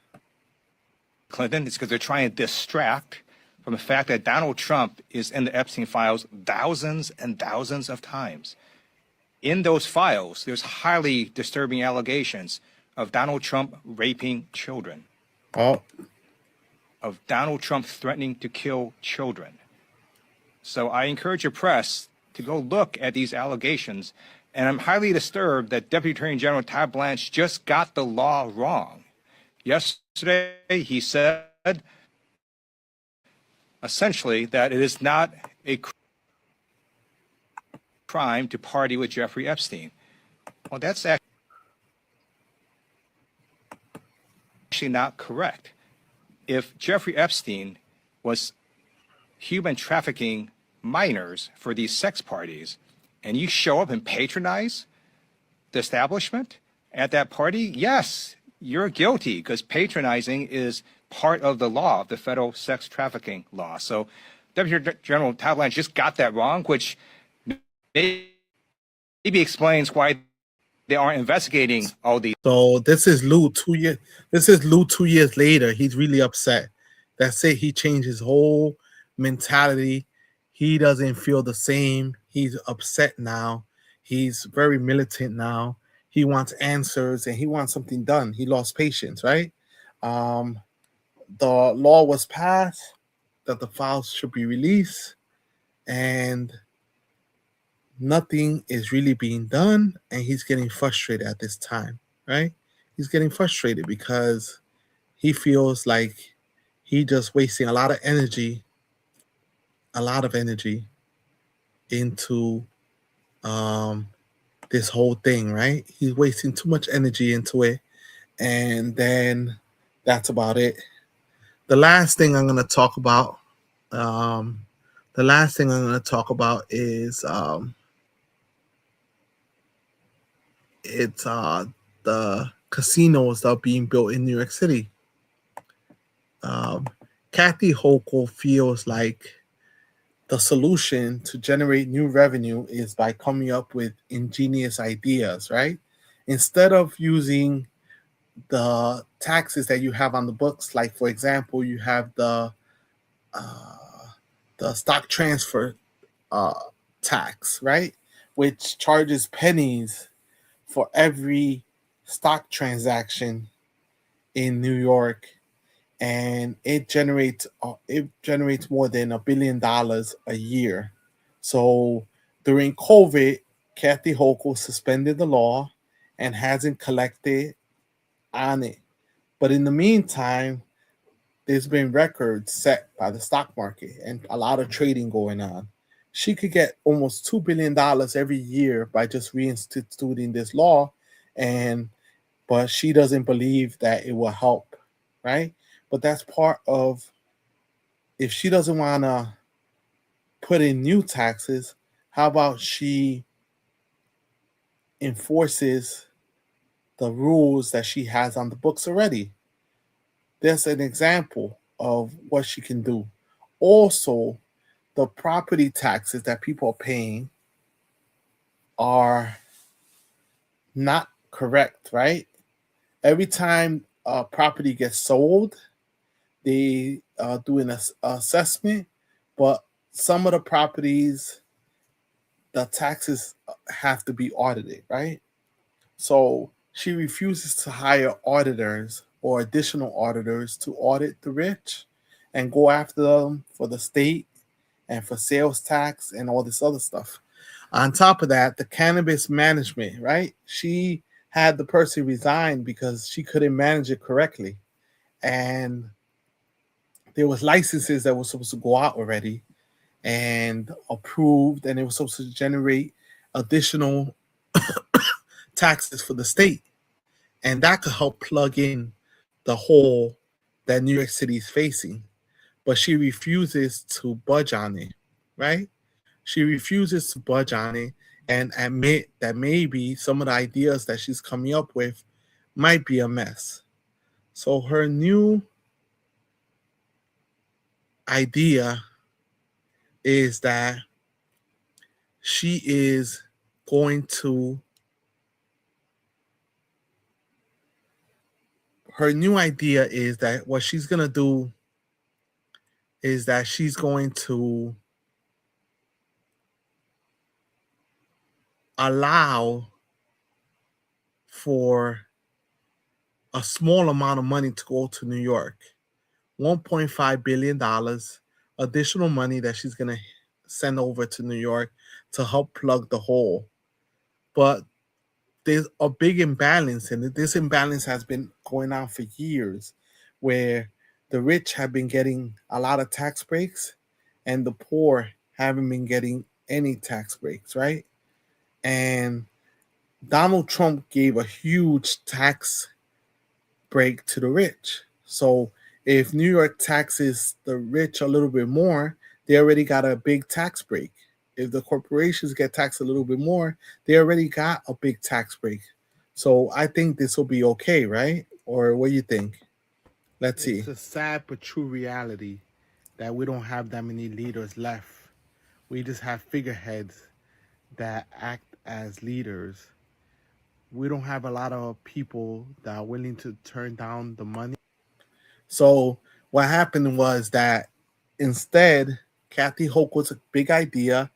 Clinton, it's because they're trying to distract from the fact that Donald Trump is in the Epstein files thousands and thousands of times. In those files, there's highly disturbing allegations of Donald Trump raping children. Oh. Of Donald Trump threatening to kill children. So I encourage your press to go look at these allegations. And I'm highly disturbed that Deputy Attorney General Todd Blanche just got the law wrong. Yesterday, he said, essentially, that it is not a crime to party with Jeffrey Epstein. Well, that's actually not correct. If Jeffrey Epstein was human trafficking minors for these sex parties, and you show up and patronize the establishment at that party, yes, you're guilty because patronizing is part of the law, of the federal sex trafficking law. So Deputy General Todd Blanche just got that wrong, which maybe explains why they aren't investigating all these. So this is Lou 2 years. This is Lou 2 years later. He's really upset. That's it. He changed his whole mentality. He doesn't feel the same. He's upset now. He's very militant now. He wants answers and he wants something done. He lost patience, right? The law was passed that the files should be released, and nothing is really being done, and he's getting frustrated at this time, right? He's getting frustrated because he feels like he just wasting a lot of energy into this whole thing, right? He's wasting too much energy into it, and then that's about it. The last thing I'm going to talk about, is the casinos that are being built in New York City. Kathy Hochul feels like the solution to generate new revenue is by coming up with ingenious ideas, right? Instead of using the taxes that you have on the books, like for example, you have the stock transfer tax, right? Which charges pennies for every stock transaction in New York, and it generates more than $1 billion a year. So during COVID, Kathy Hochul suspended the law and hasn't collected on it. But in the meantime, there's been records set by the stock market and a lot of trading going on. She could get almost $2 billion every year by just reinstituting this law, but she doesn't believe that it will help, right? But that's part of, if she doesn't want to put in new taxes, how about she enforces the rules that she has on the books already? There's an example of what she can do. Also, the property taxes that people are paying are not correct, right? Every time a property gets sold, they do an assessment, but some of the properties, the taxes have to be audited, right? So she refuses to hire auditors or additional auditors to audit the rich and go after them for the state and for sales tax and all this other stuff. On top of that, the cannabis management, right? She had the person resign because she couldn't manage it correctly. And there was licenses that were supposed to go out already and approved, and it was supposed to generate additional taxes for the state. And that could help plug in the hole that New York City is facing. But she refuses to budge on it, right? She refuses to budge on it and admit that maybe some of the ideas that she's coming up with might be a mess. So her new idea is that she is going to, her new idea is that what she's going to do is that she's going to allow for a small amount of money to go to New York. $1.5 billion additional money that she's going to send over to New York to help plug the hole. But there's a big imbalance, and this imbalance has been going on for years, where the rich have been getting a lot of tax breaks and the poor haven't been getting any tax breaks, right? And Donald Trump gave a huge tax break to the rich. So if New York taxes the rich a little bit more, they already got a big tax break. If the corporations get taxed a little bit more, they already got a big tax break. So I think this will be okay, right? Or what do you think? Let's see. It's a sad but true reality that we don't have that many leaders left. We just have figureheads that act as leaders. We don't have a lot of people that are willing to turn down the money. So what happened was that instead, Kathy Hochul's big idea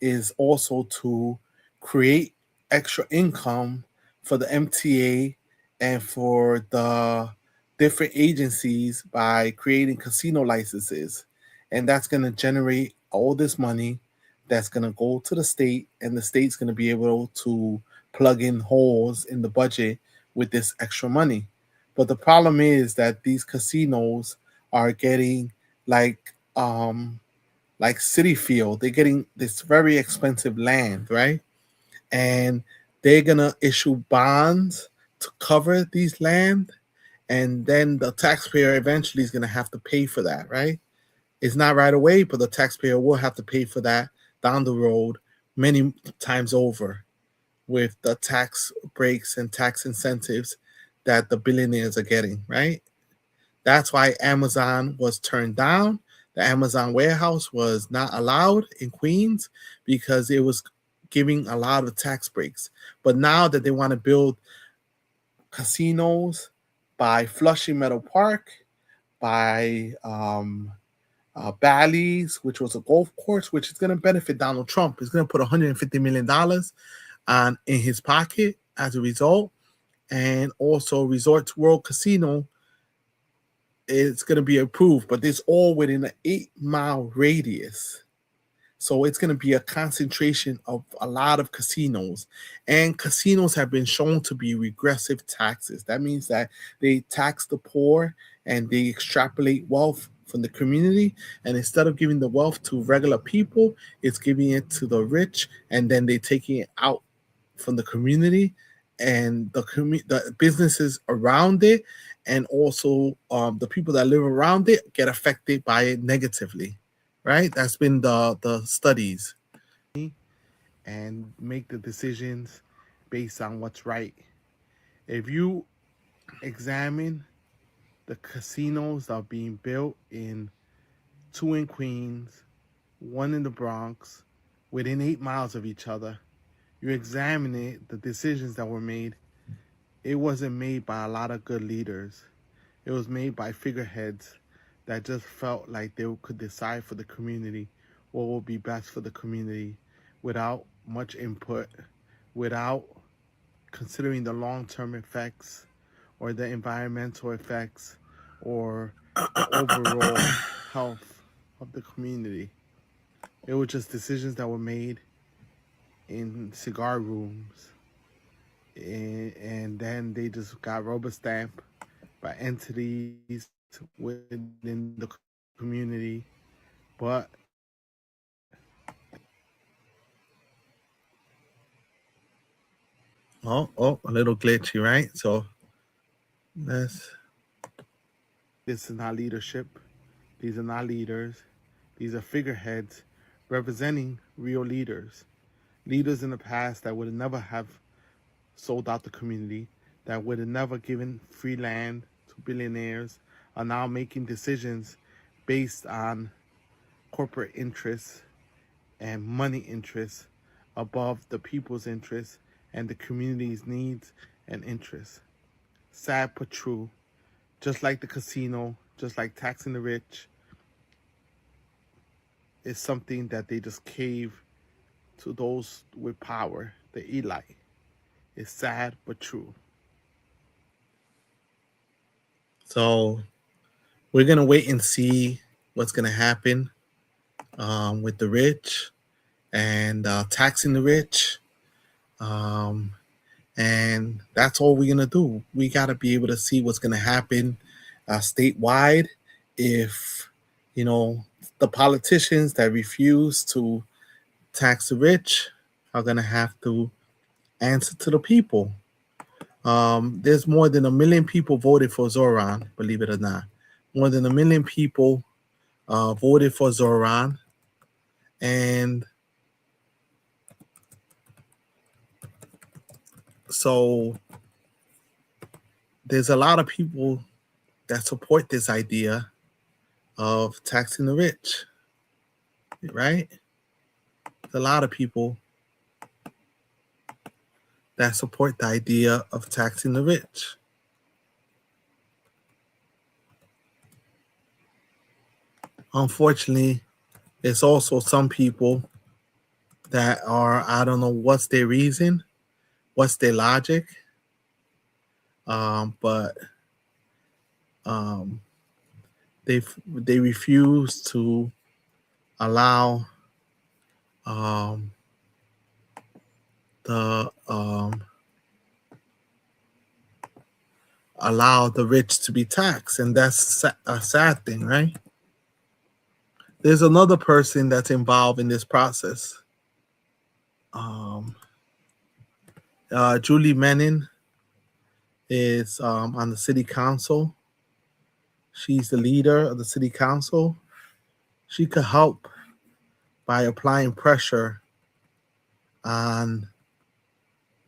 is also to create extra income for the MTA and for the different agencies by creating casino licenses. And that's going to generate all this money that's going to go to the state, and the state's going to be able to plug in holes in the budget with this extra money. But the problem is that these casinos are getting like City Field. They're getting this very expensive land, right? And they're gonna issue bonds to cover these land, and then the taxpayer eventually is gonna have to pay for that, right? It's not right away, but the taxpayer will have to pay for that down the road many times over with the tax breaks and tax incentives that the billionaires are getting, right? That's why Amazon was turned down. The Amazon warehouse was not allowed in Queens because it was giving a lot of tax breaks. But now that they want to build casinos by Flushing Meadow Park, by Bally's, which was a golf course, which is going to benefit Donald Trump. He's going to put $150 million in his pocket as a result. And also Resorts World Casino is going to be approved, but it's all within an 8-mile radius. So it's going to be a concentration of a lot of casinos. And casinos have been shown to be regressive taxes. That means that they tax the poor and they extrapolate wealth from the community. And instead of giving the wealth to regular people, it's giving it to the rich, and then they're taking it out from the community and the businesses around it, and also the people that live around it get affected by it negatively, right? That's been the studies. And make the decisions based on what's right. If you examine the casinos that are being built in 2 in Queens, 1 in the Bronx, within 8 miles of each other, you examine it, the decisions that were made, it wasn't made by a lot of good leaders. It was made by figureheads that just felt like they could decide for the community what will be best for the community without much input, without considering the long-term effects or the environmental effects or the overall health of the community. It was just decisions that were made in cigar rooms, and then they just got rubber stamped by entities within the community. But a little glitchy, right? So this is not leadership. These are not leaders. These are figureheads representing real leaders. Leaders in the past that would never have sold out the community, that would have never given free land to billionaires, are now making decisions based on corporate interests and money interests above the people's interests and the community's needs and interests. Sad but true. Just like the casino, just like taxing the rich, is something that they just cave to those with power, the elite. It's sad but true. So we're gonna wait and see what's gonna happen with the rich and taxing the rich. And that's all we're gonna do. We gotta be able to see what's gonna happen statewide if, the politicians that refuse to tax the rich are gonna have to answer to the people. There's more than 1 million people voted for Zoran, believe it or not. More than 1 million people voted for Zoran. And so there's a lot of people that support this idea of taxing the rich, right? There's a lot of people that support the idea of taxing the rich. Unfortunately, there's also some people that are, I don't know what's their reason, what's their logic, but they refuse to allow allow the rich to be taxed, and that's a sad thing, right? There's another person that's involved in this process. Julie Menin is on the city council. She's the leader of the city council. She could help by applying pressure on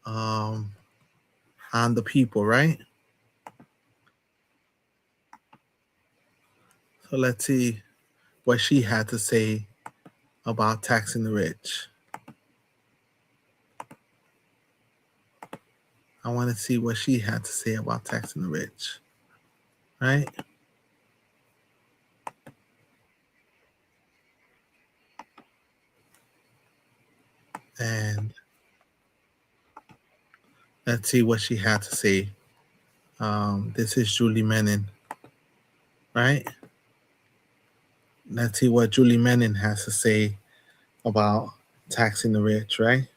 the people, right? So let's see what she had to say about taxing the rich. I want to see what she had to say about taxing the rich, right? And let's see what she had to say. This is Julie Menin, right? Let's see what Julie Menin has to say about taxing the rich, right?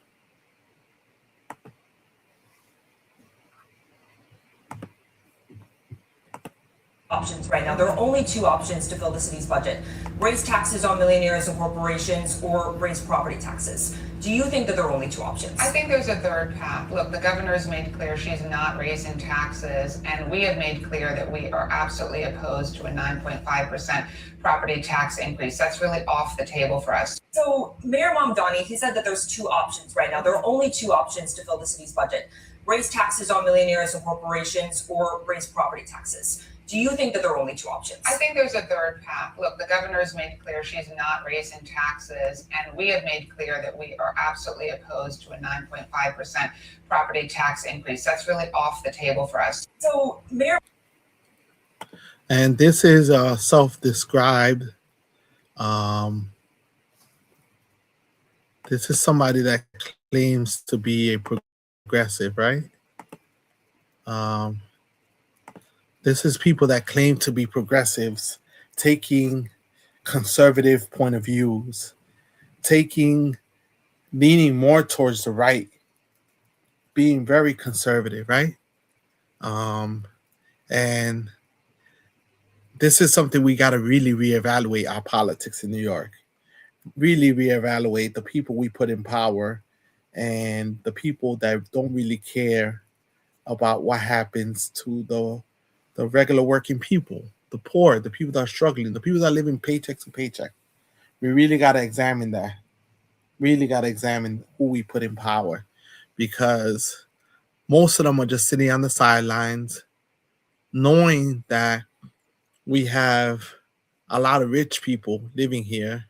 Options right now. There are only two options to fill the city's budget: raise taxes on millionaires and corporations, or raise property taxes. Do you think that there are only two options? I think there's a third path. Look, the governor has made clear she's not raising taxes, and we have made clear that we are absolutely opposed to a 9.5% property tax increase. That's really off the table for us. So Mayor Mamdani, he said that there's two options right now. There are only two options to fill the city's budget: raise taxes on millionaires and corporations, or raise property taxes. Do you think that there are only two options? I think there's a third path. Look, the governor has made clear she's not raising taxes, and we have made clear that we are absolutely opposed to a 9.5% property tax increase. That's really off the table for us. So, Mayor. And this is self-described. This is somebody that claims to be a progressive, right? This is people that claim to be progressives, taking conservative point of views, leaning more towards the right, being very conservative, right? And this is something we got to really reevaluate our politics in New York. Really reevaluate the people we put in power and the people that don't really care about what happens to the regular working people, the poor, the people that are struggling, the people that are living paycheck to paycheck. We really got to examine that. Really got to examine who we put in power, because most of them are just sitting on the sidelines, knowing that we have a lot of rich people living here,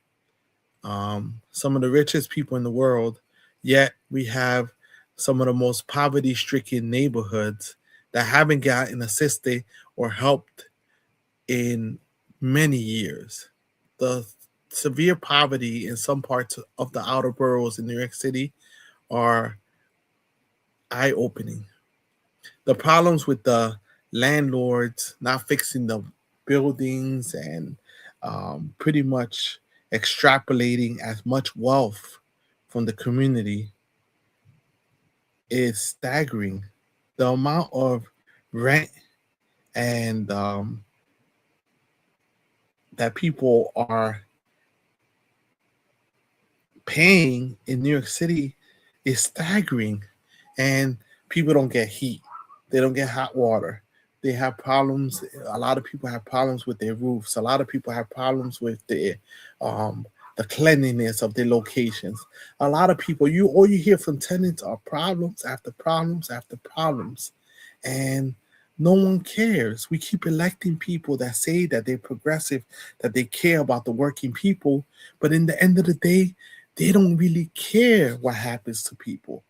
some of the richest people in the world, yet we have some of the most poverty-stricken neighborhoods that haven't gotten assisted or helped in many years. The severe poverty in some parts of the outer boroughs in New York City are eye-opening. The problems with the landlords not fixing the buildings and pretty much extrapolating as much wealth from the community is staggering. The amount of rent and that people are paying in New York City is staggering. And people don't get heat. They don't get hot water. They have problems. A lot of people have problems with their roofs. A lot of people have problems with the cleanliness of their locations. A lot of people, all you hear from tenants are problems after problems after problems. And no one cares. We keep electing people that say that they're progressive, that they care about the working people. But in the end of the day, they don't really care what happens to people.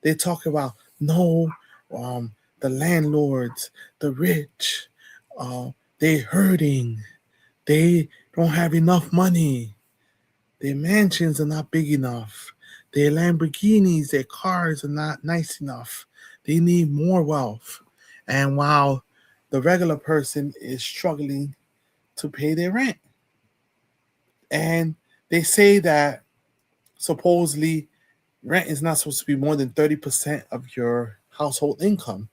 They talk about, no, the landlords, the rich, they're hurting. They don't have enough money. Their mansions are not big enough. Their Lamborghinis, their cars are not nice enough. They need more wealth. And while the regular person is struggling to pay their rent. And they say that supposedly rent is not supposed to be more than 30% of your household income.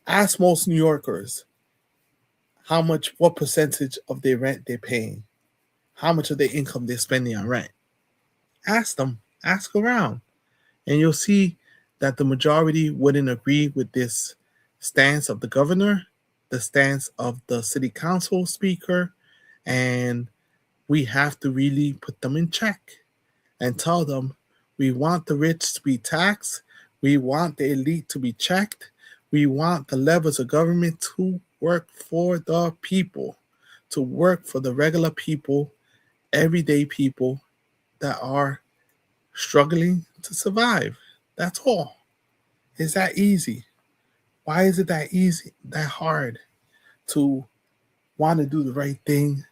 Ask most New Yorkers what percentage of their rent they're paying, how much of their income they're spending on rent. Ask them, ask around, and you'll see that the majority wouldn't agree with this stance of the governor, the stance of the city council speaker, and we have to really put them in check and tell them we want the rich to be taxed, we want the elite to be checked, we want the levels of government to work for the people, to work for the regular people, everyday people that are struggling to survive. That's all. It's that easy. Why is it that easy, that hard to want to do the right thing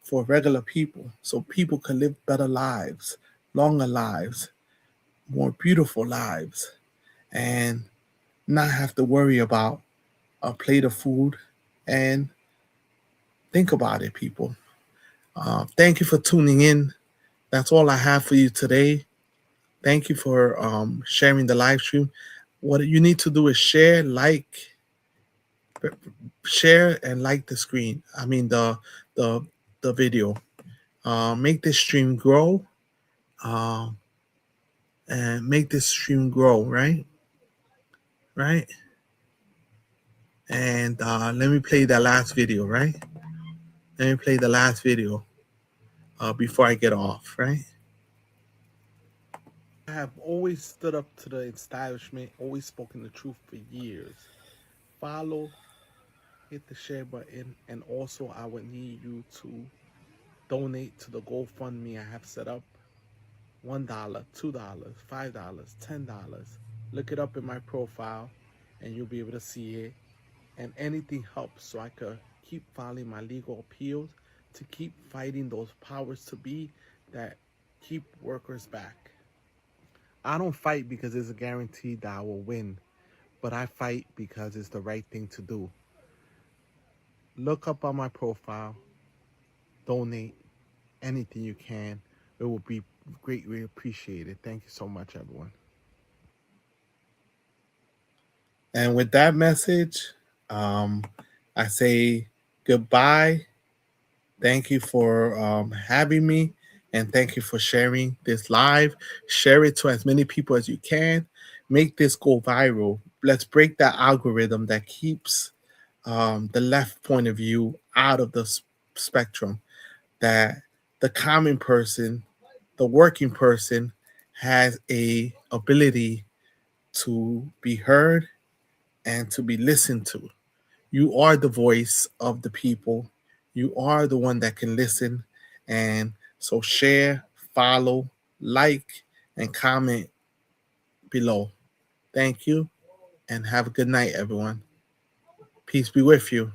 for regular people so people can live better lives, longer lives, more beautiful lives, and not have to worry about a plate of food? And think about it, people. Thank you for tuning in. That's all I have for you today. Thank you for sharing the live stream. What you need to do is share and like the screen. I mean the video. Make this stream grow. And make this stream grow, right? Right? And let me play that last video, right? Let me play the last video before I get off, right? I have always stood up to the establishment, always spoken the truth for years. Follow, hit the share button, and also I would need you to donate to the GoFundMe I have set up. $1, $2, $5, $10. Look it up in my profile and you'll be able to see it. And anything helps so I could keep filing my legal appeals, to keep fighting those powers to be that keep workers back. I don't fight because it's a guarantee that I will win, but I fight because it's the right thing to do. Look up on my profile, donate anything you can. It will be greatly appreciated. Thank you so much, everyone. And with that message, I say goodbye. Thank you for having me, and thank you for sharing this live. Share it to as many people as you can. Make this go viral. Let's break that algorithm that keeps the left point of view out of the spectrum, that the common person, the working person, has a ability to be heard and to be listened to. You are the voice of the people. You are the one that can listen. And so share, follow, like, and comment below. Thank you, and have a good night, everyone. Peace be with you.